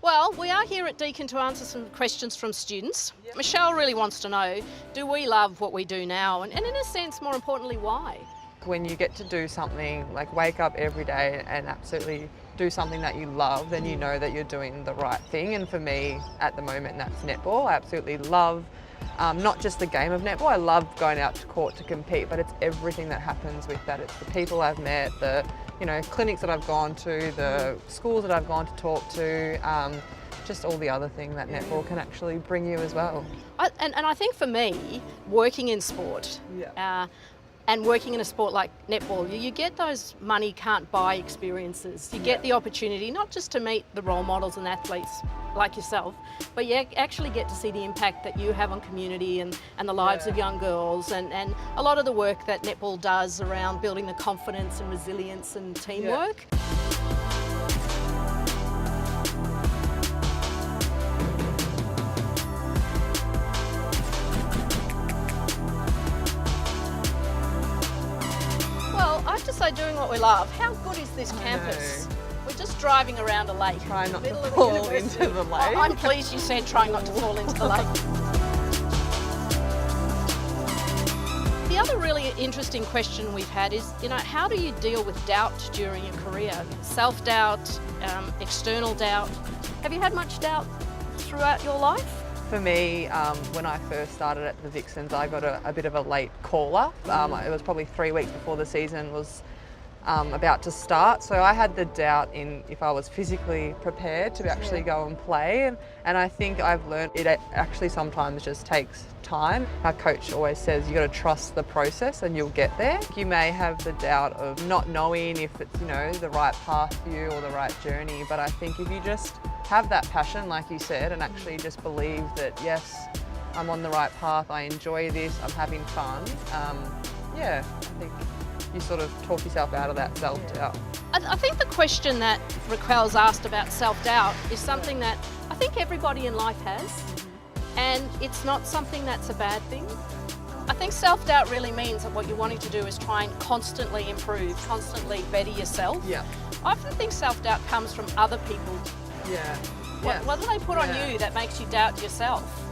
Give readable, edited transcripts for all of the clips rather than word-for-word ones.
Well, we are here at Deakin to answer some questions from students. Michelle really wants to know, do we love what we do now? And in a sense, more importantly, why? When you get to do something, like wake up every day and absolutely do something that you love, then you know that you're doing the right thing. And for me, at the moment, that's netball. I absolutely love not just the game of netball, I love going out to court to compete, but it's everything that happens with that. It's the people I've met, the clinics that I've gone to, the schools that I've gone to talk to, just all the other things that netball can actually bring you as well. And I think for me, working in sport, and working in a sport like netball, you get those money can't buy experiences. You get the opportunity not just to meet the role models and athletes like yourself, but you actually get to see the impact that you have on community and the lives of young girls, and a lot of the work that netball does around building the confidence and resilience and teamwork. Well, I have to say, doing what we love, how good is this campus? We're just driving around a lake. Try not to fall into the lake. I'm pleased you said trying not to fall into the lake. The other really interesting question we've had is, how do you deal with doubt during your career? Self-doubt, external doubt. Have you had much doubt throughout your life? For me, when I first started at the Vixens, I got a bit of a late caller. It was probably 3 weeks before the season was about to start, so I had the doubt in if I was physically prepared to actually go and play, and I think I've learned it actually sometimes just takes time. Our coach always says you got to trust the process and you'll get there. You may have the doubt of not knowing if it's the right path for you or the right journey, but I think if you just have that passion, like you said, and actually just believe that yes, I'm on the right path, I enjoy this, I'm having fun, I think you sort of talk yourself out of that self-doubt. I think the question that Raquel's asked about self-doubt is something that I think everybody in life has, and it's not something that's a bad thing. I think self-doubt really means that what you're wanting to do is try and constantly improve, constantly better yourself. I often think self-doubt comes from other people. What do they put on you that makes you doubt yourself?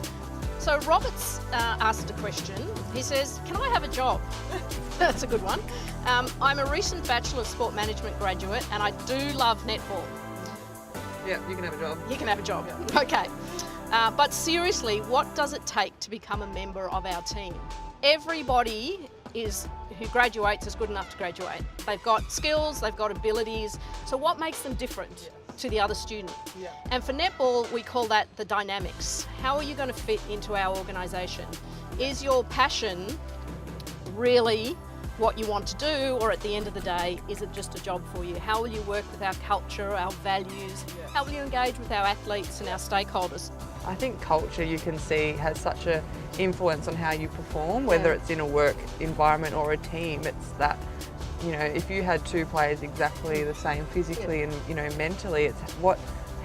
So Robert's asked a question. He says, can I have a job? That's a good one. I'm a recent Bachelor of Sport Management graduate and I do love netball. Yeah, you can have a job. You can have a job. Okay. But seriously, what does it take to become a member of our team? Everybody who graduates is good enough to graduate. They've got skills, they've got abilities. So what makes them different to the other student? And for netball, we call that the dynamics. How are you going to fit into our organisation? Is your passion really what you want to do, or at the end of the day, is it just a job for you? How will you work with our culture, our values? How will you engage with our athletes and our stakeholders? I think culture, you can see, has such an influence on how you perform, whether it's in a work environment or a team. It's that, if you had two players exactly the same physically and, mentally, it's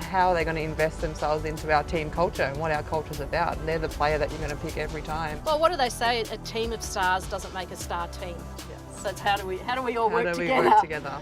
how are they going to invest themselves into our team culture and what our culture's about. And they're the player that you're going to pick every time. Well, what do they say? A team of stars doesn't make a star team. So it's how do we all work together?